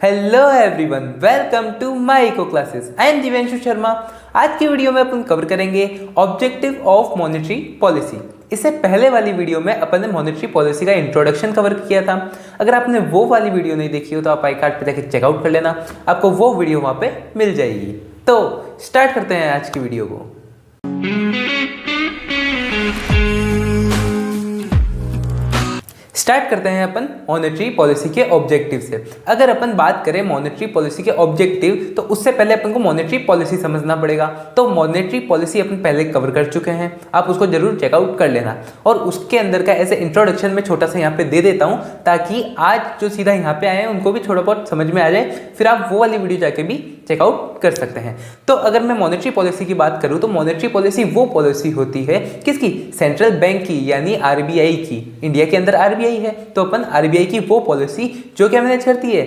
Hello everyone, welcome to my eco classes. I am Divyanshu Sharma. आज की video में अपन कवर करेंगे ऑब्जेक्टिव ऑफ मॉनेटरी पॉलिसी। इससे पहले वाली वीडियो में अपन ने मॉनेटरी पॉलिसी का इंट्रोडक्शन कवर किया था। अगर आपने वो वाली वीडियो नहीं देखी हो तो आप आई कार्ड पे जाके चेकआउट कर लेना, आपको वो वीडियो वहाँ पे मिल जाएगी। तो स्टार्ट करते हैं आज की वीडियो को। स्टार्ट करते हैं अपन मॉनेटरी पॉलिसी के ऑब्जेक्टिव से। अगर अपन बात करें मॉनेटरी पॉलिसी के ऑब्जेक्टिव तो उससे पहले अपन को मॉनेटरी पॉलिसी समझना पड़ेगा। तो मॉनेटरी पॉलिसी अपन पहले कवर कर चुके हैं, आप उसको जरूर चेकआउट कर लेना। और उसके अंदर का ऐसे इंट्रोडक्शन में छोटा सा यहाँ पे दे देता हूँ ताकि आज जो सीधा यहाँ पे आए हैं उनको भी थोड़ा बहुत समझ में आ जाए, फिर आप वो वाली वीडियो जाके भी चेकआउट कर सकते हैं। तो अगर मैं मॉनेटरी पॉलिसी की बात करूं तो मॉनेटरी पॉलिसी वो पॉलिसी होती है किसकी? सेंट्रल बैंक की, यानी आरबीआई की। इंडिया के अंदर आरबीआई है तो अपन आरबीआई की वो पॉलिसी जो क्या मैनेज करती है,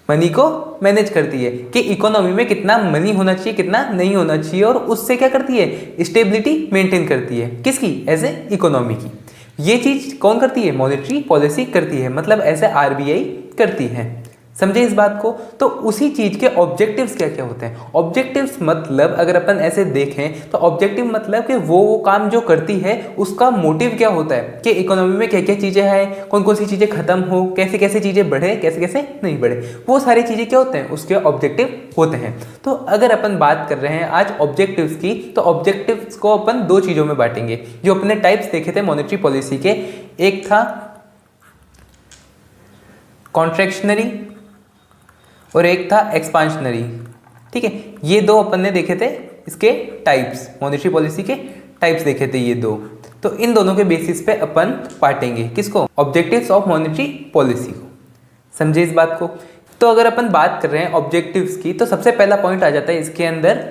मनी को मैनेज करती है कि इकोनॉमी में कितना मनी होना चाहिए, कितना नहीं होना चाहिए, और उससे क्या करती है, स्टेबिलिटी मेंटेन करती है। किसकी? एज ए इकोनॉमी की। ये चीज कौन करती है? मॉनेटरी पॉलिसी करती है, मतलब ऐसे आरबीआई करती है। समझे इस बात को? तो उसी चीज के ऑब्जेक्टिव्स क्या क्या होते हैं। ऑब्जेक्टिव्स मतलब अगर अपन ऐसे देखें तो ऑब्जेक्टिव मतलब कि वो काम जो करती है उसका मोटिव क्या होता है कि इकोनॉमी में क्या क्या चीजें हैं, कौन कौन सी चीजें खत्म हो, कैसे कैसे चीजें बढ़े, कैसे कैसे नहीं बढ़े, वो सारी चीजें क्या होते हैं, उसके ऑब्जेक्टिव होते हैं। तो अगर अपन बात कर रहे हैं आज ऑब्जेक्टिव्स की, तो ऑब्जेक्टिव्स को अपन दो चीजों में बांटेंगे जो अपने टाइप्स देखे थे मॉनेटरी पॉलिसी के। एक था कॉन्ट्रैक्शनरी और एक था एक्सपांशनरी। ठीक है, ये दो अपन ने देखे थे इसके टाइप्स, मॉनेटरी पॉलिसी के टाइप्स देखे थे ये दो। तो इन दोनों के बेसिस पे अपन बांटेंगे किसको? ऑब्जेक्टिव्स ऑफ मॉनेटरी पॉलिसी को। समझे इस बात को? तो अगर अपन बात कर रहे हैं ऑब्जेक्टिव्स की तो सबसे पहला पॉइंट आ जाता है इसके अंदर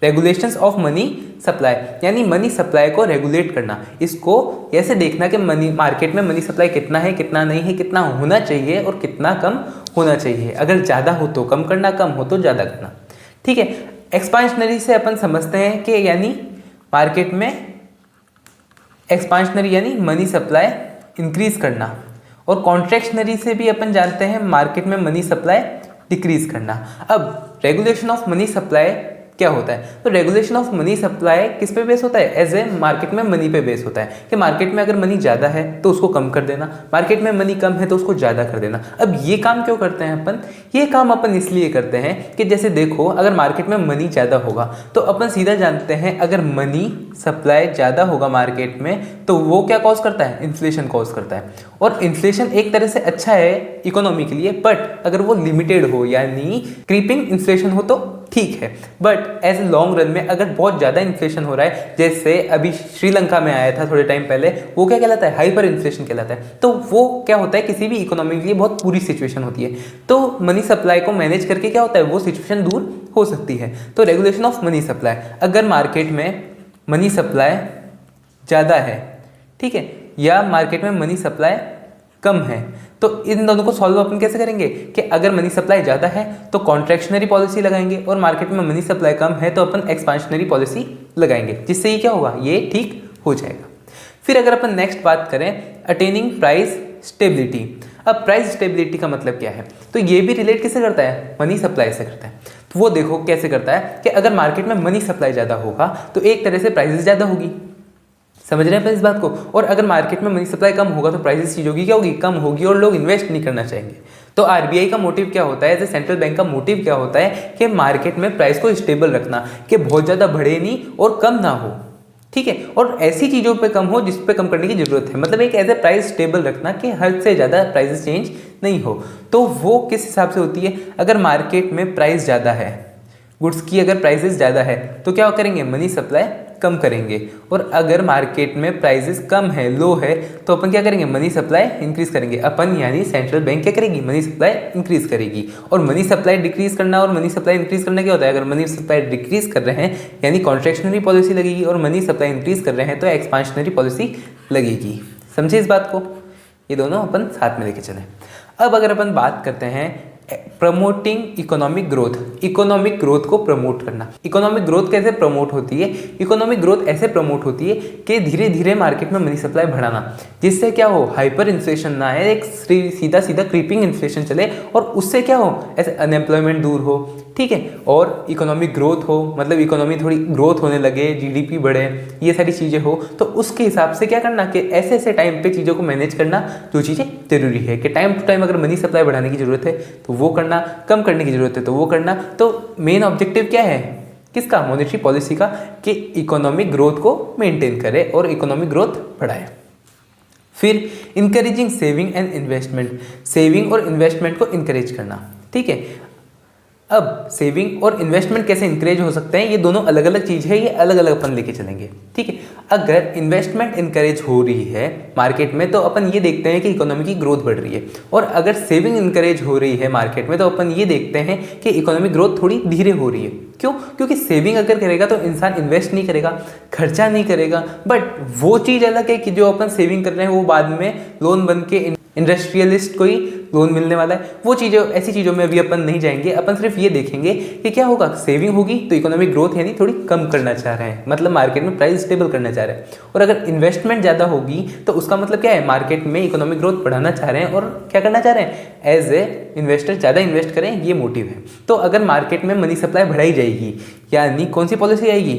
रेगुलेशंस ऑफ मनी सप्लाई, यानी मनी सप्लाई को रेगुलेट करना। इसको ऐसे देखना कि मनी मार्केट में मनी सप्लाई कितना है, कितना नहीं है, कितना होना चाहिए और कितना कम होना चाहिए। अगर ज़्यादा हो तो कम करना, कम हो तो ज़्यादा करना। ठीक है। एक्सपांशनरी से अपन समझते हैं कि यानी मार्केट में एक्सपांशनरी यानी मनी सप्लाई इंक्रीज करना, और कॉन्ट्रैक्शनरी से भी अपन जानते हैं मार्केट में मनी सप्लाई डिक्रीज करना। अब रेगुलेशन ऑफ मनी सप्लाई क्या होता है? तो रेगुलेशन ऑफ मनी सप्लाई किस पे बेस होता है? एज ए मार्केट में मनी पे बेस होता है कि मार्केट में अगर मनी ज़्यादा है तो उसको कम कर देना, मार्केट में मनी कम है तो उसको ज़्यादा कर देना। अब ये काम क्यों करते हैं अपन? ये काम अपन इसलिए करते हैं कि जैसे देखो, अगर मार्केट में मनी ज़्यादा होगा तो अपन सीधा जानते हैं अगर मनी सप्लाई ज़्यादा होगा मार्केट में तो वो क्या कॉज करता है? इन्फ्लेशन कॉज करता है। और इन्फ्लेशन एक तरह से अच्छा है इकोनॉमी के लिए, बट अगर वो लिमिटेड हो यानी क्रीपिंग इन्फ्लेशन हो तो ठीक है, बट एज लॉन्ग रन में अगर बहुत ज़्यादा इन्फ्लेशन हो रहा है, जैसे अभी श्रीलंका में आया था थोड़े टाइम पहले, वो क्या कहलाता है? हाइपर इन्फ्लेशन कहलाता है। तो वो क्या होता है, किसी भी इकोनॉमी के लिए बहुत बुरी सिचुएशन होती है। तो मनी सप्लाई को मैनेज करके क्या होता है, वो सिचुएशन दूर हो सकती है। तो रेगुलेशन ऑफ मनी सप्लाई, अगर मार्केट में मनी सप्लाई ज़्यादा है, ठीक है, या मार्केट में मनी सप्लाई कम है, तो इन दोनों को सॉल्व अपन कैसे करेंगे कि अगर मनी सप्लाई ज़्यादा है तो कॉन्ट्रैक्शनरी पॉलिसी लगाएंगे, और मार्केट में मनी सप्लाई कम है तो अपन एक्सपांशनरी पॉलिसी लगाएंगे, जिससे ये क्या होगा, ये ठीक हो जाएगा। फिर अगर अपन नेक्स्ट बात करें अटेनिंग प्राइस स्टेबिलिटी। अब प्राइस स्टेबिलिटी का मतलब क्या है? तो ये भी रिलेट किससे करता है? मनी सप्लाई से करता है। तो वो देखो कैसे करता है कि अगर मार्केट में मनी सप्लाई ज़्यादा होगा तो एक तरह से प्राइसेस ज़्यादा होगी। समझ रहे हैं इस बात को? और अगर मार्केट में मनी सप्लाई कम होगा तो प्राइसेस चीज होगी क्या होगी? कम होगी, और लोग इन्वेस्ट नहीं करना चाहेंगे। तो आरबीआई का मोटिव क्या होता है, एज ए सेंट्रल बैंक का मोटिव क्या होता है कि मार्केट में प्राइस को स्टेबल रखना, कि बहुत ज़्यादा बढ़े नहीं और कम ना हो। ठीक है, और ऐसी चीज़ों पे कम हो जिस पे कम करने की जरूरत है, मतलब एक एज ए प्राइस स्टेबल रखना कि हद से ज़्यादा प्राइसेस चेंज नहीं हो। तो वो किस हिसाब से होती है? अगर मार्केट में प्राइस ज़्यादा है, गुड्स की अगर प्राइसेस ज़्यादा है तो क्या करेंगे? मनी सप्लाई कम करेंगे। और अगर मार्केट में प्राइसेस कम है, लो है, तो अपन क्या करेंगे? मनी सप्लाई इंक्रीज करेंगे। अपन यानी सेंट्रल बैंक क्या करेगी? मनी सप्लाई इंक्रीज करेगी। और मनी सप्लाई डिक्रीज करना और मनी सप्लाई इंक्रीज करना क्या होता है? अगर मनी सप्लाई डिक्रीज कर रहे हैं यानी कॉन्ट्रैक्शनरी पॉलिसी लगेगी, और मनी सप्लाई इंक्रीज कर रहे हैं तो एक्सपांशनरी पॉलिसी लगेगी। समझे इस बात को? ये दोनों अपन साथ में लेके चलें। अब अगर अपन बात करते हैं promoting economic growth, economic growth को प्रमोट करना। इकोनॉमिक ग्रोथ कैसे प्रमोट होती है? इकोनॉमिक ग्रोथ ऐसे प्रमोट होती है कि धीरे धीरे मार्केट में मनी सप्लाई बढ़ाना, जिससे क्या हो, हाइपर इन्फ्लेशन ना आए, एक सीधा सीधा क्रीपिंग इन्फ्लेशन चले और उससे क्या हो, ऐसे अनएम्प्लॉयमेंट दूर हो, ठीक है, और इकोनॉमिक ग्रोथ हो, मतलब इकोनॉमी थोड़ी ग्रोथ होने लगे, जीडीपी बढ़े, ये सारी चीज़ें हो। तो उसके हिसाब से क्या करना कि ऐसे ऐसे टाइम पे चीज़ों को मैनेज करना, जो चीज़ें जरूरी है कि टाइम टू टाइम अगर मनी सप्लाई बढ़ाने की जरूरत है तो वो करना, कम करने की जरूरत है तो वो करना। तो मेन ऑब्जेक्टिव क्या है किसका? मॉनेटरी पॉलिसी का, कि इकोनॉमिक ग्रोथ को मेंटेन करे और इकोनॉमिक ग्रोथ बढ़ाए। फिर encouraging saving and investment, saving और इन्वेस्टमेंट को इंकरेज करना, ठीक है। अब सेविंग और इन्वेस्टमेंट कैसे इंकरेज हो सकते हैं, ये दोनों अलग अलग चीज़ है, ये अलग अलग अपन लेके चलेंगे, ठीक है। अगर इन्वेस्टमेंट इंकरेज हो रही है मार्केट में तो अपन ये देखते हैं कि इकोनॉमी की ग्रोथ बढ़ रही है, और अगर सेविंग इंकरेज हो रही है मार्केट में तो अपन ये देखते हैं कि इकोनॉमिक ग्रोथ थोड़ी धीरे हो रही है। क्यों? क्योंकि सेविंग अगर करेगा तो इंसान इन्वेस्ट नहीं करेगा, खर्चा नहीं करेगा, बट वो चीज़ अलग है कि जो अपन सेविंग कर रहे हैं वो बाद में लोन बन के इंडस्ट्रियलिस्ट को ही लोन मिलने वाला है। वो चीज़ें, ऐसी चीज़ों में अभी अपन नहीं जाएंगे, अपन सिर्फ ये देखेंगे कि क्या होगा, सेविंग होगी तो इकोनॉमिक ग्रोथ यानी थोड़ी कम करना चाह रहे हैं, मतलब मार्केट में प्राइस स्टेबल करना चाह रहे हैं। और अगर इन्वेस्टमेंट ज़्यादा होगी तो उसका मतलब क्या है, मार्केट में इकोनॉमिक ग्रोथ बढ़ाना चाह रहे हैं और क्या करना चाह रहे हैं, एज ए इन्वेस्टर ज़्यादा इन्वेस्ट करें, ये मोटिव है। तो अगर मार्केट में मनी सप्लाई बढ़ाई जाएगी, यानी कौन सी पॉलिसी आएगी,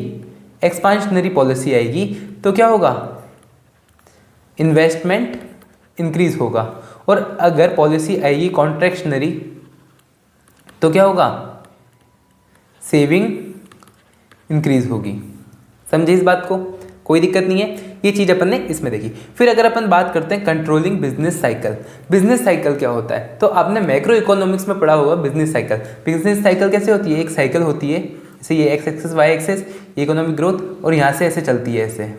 एक्सपांशनरी पॉलिसी आएगी, तो क्या होगा, इन्वेस्टमेंट इंक्रीज होगा। और अगर पॉलिसी आएगी कॉन्ट्रैक्शनरी तो क्या होगा, सेविंग इंक्रीज होगी। समझे इस बात को? कोई दिक्कत नहीं है, ये चीज़ अपन ने इसमें देखी। फिर अगर अपन बात करते हैं controlling business cycle, business cycle क्या होता है, तो आपने मैक्रो इकोनॉमिक्स में पढ़ा होगा बिजनेस साइकिल। बिजनेस साइकिल कैसे होती है, एक साइकिल होती है, जैसे ये एक्स एक्सेस वाई एक्सेस, ये इकोनॉमिक ग्रोथ, और यहाँ से ऐसे चलती है, ऐसे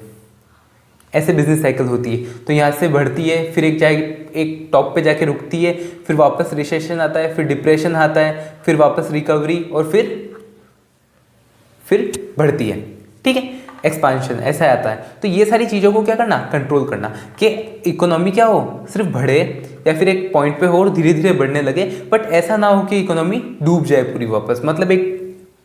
ऐसे बिजनेस साइकिल होती है। तो यहाँ से बढ़ती है, फिर एक टॉप पे जाके रुकती है, फिर वापस रिसेशन आता है, फिर डिप्रेशन आता है, फिर वापस रिकवरी, और फिर बढ़ती है, ठीक है, एक्सपांशन ऐसा आता है। तो ये सारी चीज़ों को क्या करना, कंट्रोल करना, कि इकोनॉमी क्या हो, सिर्फ बढ़े या फिर एक पॉइंट पे हो और धीरे धीरे बढ़ने लगे, बट ऐसा ना हो कि इकोनॉमी डूब जाए पूरी वापस, मतलब एक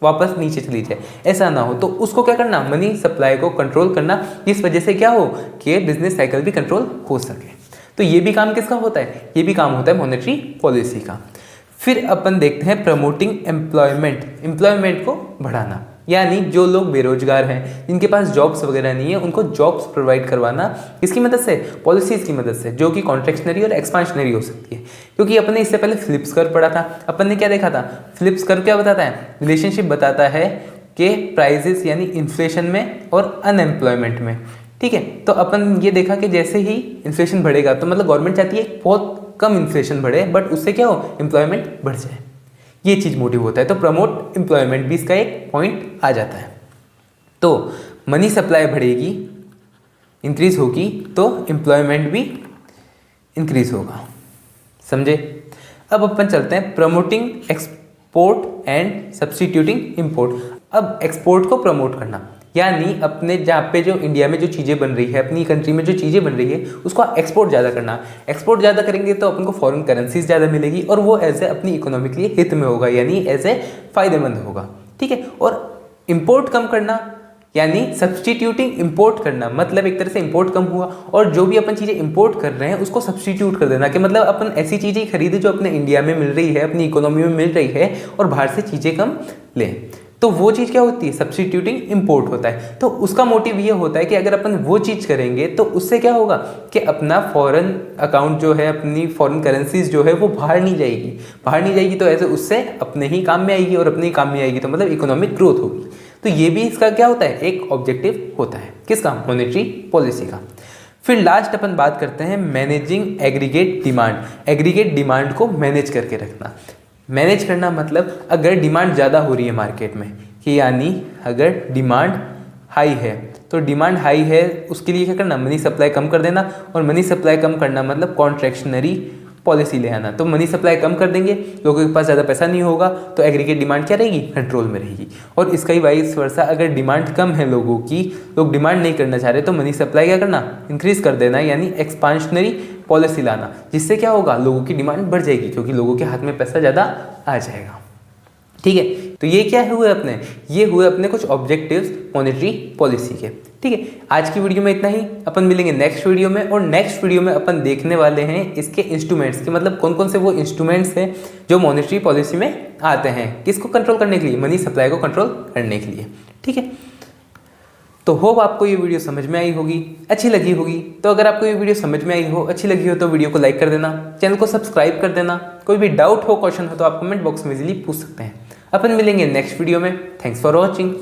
वापस नीचे चली जाए, ऐसा ना हो। तो उसको क्या करना, मनी सप्लाई को कंट्रोल करना, इस वजह से क्या हो कि बिजनेस साइकिल भी कंट्रोल हो सके। तो ये भी काम किसका होता है, ये भी काम होता है मॉनेटरी पॉलिसी का। फिर अपन देखते हैं प्रमोटिंग एम्प्लॉयमेंट, एम्प्लॉयमेंट को बढ़ाना, यानी जो लोग बेरोजगार हैं, जिनके पास जॉब्स वगैरह नहीं है, उनको जॉब्स प्रोवाइड करवाना, इसकी मदद से, पॉलिसीज़ की मदद से, जो कि कॉन्ट्रैक्शनरी और एक्सपांशनरी हो सकती है। क्योंकि अपन ने इससे पहले फ्लिप्स कर्व पढ़ा था, अपन ने क्या देखा था, फ्लिप्स कर्व क्या बताता है, रिलेशनशिप बताता है कि प्राइजेस यानी इन्फ्लेशन में और अनएम्प्लॉयमेंट में, ठीक है। तो अपन ये देखा कि जैसे ही इन्फ्लेशन बढ़ेगा तो मतलब गवर्नमेंट चाहती है बहुत कम इन्फ्लेशन बढ़े, बट उससे क्या हो, एम्प्लॉयमेंट बढ़ जाए, ये चीज़ मोटिव होता है। तो प्रमोट एम्प्लॉयमेंट भी इसका एक पॉइंट आ जाता है। तो मनी सप्लाई बढ़ेगी, इंक्रीज होगी, तो एम्प्लॉयमेंट भी इंक्रीज होगा। समझे? अब अपन चलते हैं promoting export and substituting import. अब एक्सपोर्ट को प्रमोट करना, यानी अपने जहाँ पे जो इंडिया में जो चीज़ें बन रही है, अपनी कंट्री में जो चीज़ें बन रही है, उसको एक्सपोर्ट ज़्यादा करना। एक्सपोर्ट ज़्यादा करेंगे तो अपन को फॉरेन करेंसीज ज़्यादा मिलेगी और वो एज ए अपनी इकोनॉमी के लिए हित में होगा, यानी एज ए फायदेमंद होगा, ठीक है। और इम्पोर्ट कम करना, यानी सब्सटीट्यूटिंग इंपोर्ट करना, मतलब एक तरह से इंपोर्ट कम हुआ और जो भी अपन चीज़ें इंपोर्ट कर रहे हैं उसको सब्सटीट्यूट कर देना, कि मतलब अपन ऐसी चीज़ें खरीदें जो अपने इंडिया में मिल रही है, अपनी इकोनॉमी में मिल रही है, और बाहर से चीज़ें कम लें। तो वो चीज़ क्या होती है, सब्सटीट्यूटिंग इंपोर्ट होता है। तो उसका मोटिव ये होता है कि अगर अपन वो चीज़ करेंगे तो उससे क्या होगा कि अपना फॉरेन अकाउंट जो है, अपनी फॉरेन करेंसीज जो है वो बाहर नहीं जाएगी, बाहर नहीं जाएगी, तो ऐसे उससे अपने ही काम में आएगी, और अपने ही काम में आएगी तो मतलब इकोनॉमिक ग्रोथ होगी। तो ये भी इसका क्या होता है, एक ऑब्जेक्टिव होता है, किसका, मॉनेटरी पॉलिसी का। फिर लास्ट अपन बात करते हैं managing aggregate demand. Aggregate demand को मैनेज करके रखना। मैनेज करना मतलब अगर डिमांड ज़्यादा हो रही है मार्केट में, कि यानी अगर डिमांड हाई है, तो डिमांड हाई है उसके लिए क्या करना, मनी सप्लाई कम कर देना। और मनी सप्लाई कम करना मतलब कॉन्ट्रैक्शनरी पॉलिसी ले आना। तो मनी सप्लाई कम कर देंगे, लोगों के पास ज़्यादा पैसा नहीं होगा, तो एग्रीगेट डिमांड क्या रहेगी, कंट्रोल में रहेगी। और इसका ही वाइस वर्सा, अगर डिमांड कम है लोगों की, लोग डिमांड नहीं करना चाह रहे, तो मनी सप्लाई क्या करना, इंक्रीज कर देना, यानी एक्सपांशनरी पॉलिसी लाना, जिससे क्या होगा, लोगों की डिमांड बढ़ जाएगी क्योंकि लोगों के हाथ में पैसा ज़्यादा आ जाएगा। ठीक है, तो ये क्या हुए अपने, ये हुए अपने कुछ ऑब्जेक्टिव्स मॉनेटरी पॉलिसी के। ठीक है, आज की वीडियो में इतना ही। अपन मिलेंगे नेक्स्ट वीडियो में, और नेक्स्ट वीडियो में अपन देखने वाले हैं इसके इंस्ट्रूमेंट्स के, मतलब कौन कौन से वो इंस्ट्रूमेंट्स हैं जो मॉनेटरी पॉलिसी में आते हैं, किसको कंट्रोल करने के लिए, मनी सप्लाई को कंट्रोल करने के लिए। ठीक है, तो होप आपको ये वीडियो समझ में आई होगी, अच्छी लगी होगी। तो अगर आपको ये वीडियो समझ में आई हो, अच्छी लगी हो, तो वीडियो को लाइक कर देना, चैनल को सब्सक्राइब कर देना। कोई भी डाउट हो, क्वेश्चन हो, तो आप कमेंट बॉक्स में इजीली पूछ सकते हैं। अपन मिलेंगे नेक्स्ट वीडियो में। Thanks for watching.